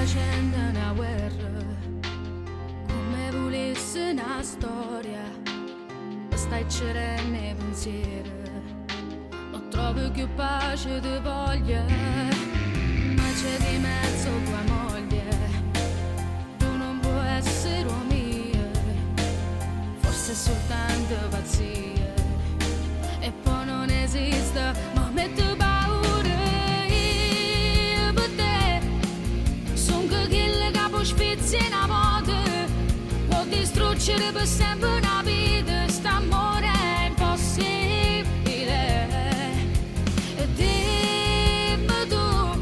facendo una guerra, come volesse una storia, stai cercando i pensieri, non trovo più pace di voglia, ma c'è di mezzo tua moglie, tu non puoi essere mia, forse è soltanto pazzia, e poi non esiste momento paura, io per te sono quella che può spizzare una moto, può distruggere per sempre una vita, st'amore è impossibile, e dimmi tu,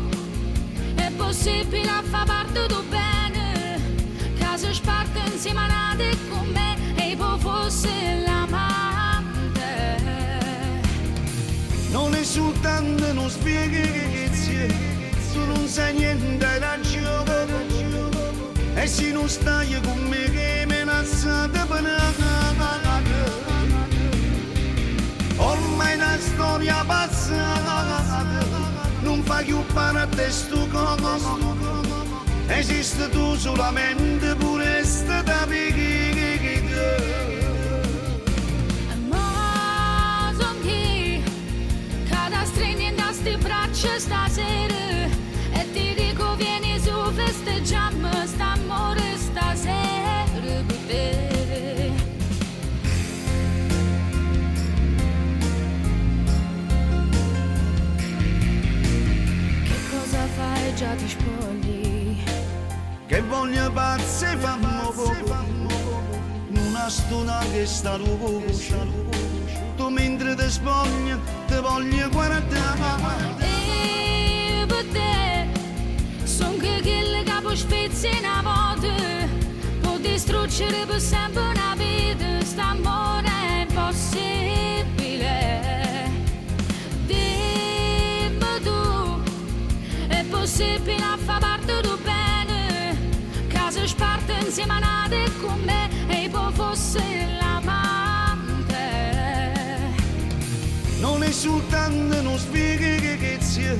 è possibile a far parte tu bene, che si sparte insieme a nate con me, e poi fosse l'amante. Non è soltanto non spieghi che sia, tu non sai niente hai ragione, e se non stai con me che me nazzate per ormai una storia passata, non fa più parte sto coso, esiste tu solamente pure sta da Sti braccia stasera e ti dico vieni su festeggiamo st'amore stasera per te. Che cosa fai già ti spogli? Che voglia pazze fammo poco, una stuna che sta voce, tu mentre ti spogli ti voglio guardare. E per te son che quella che può spezzare una moto, può distruggere per sempre una vita, st'amore è impossibile, dimmi tu, è possibile a far parte tu bene, che si sparte insieme a nate con me, e poi fosse l'amante. Non è soltanto non spieghi che sia,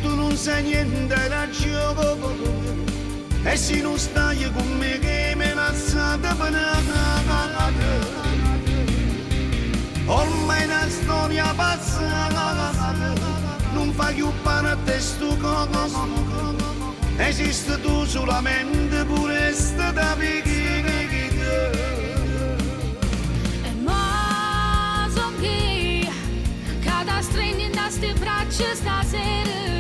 tu non sai niente hai ragione, e se non stai con me che me nazzate per ormai una storia passata, non fa più parte sto coso, esiste tu solamente pure sta da Stringendo a sti braccia stasera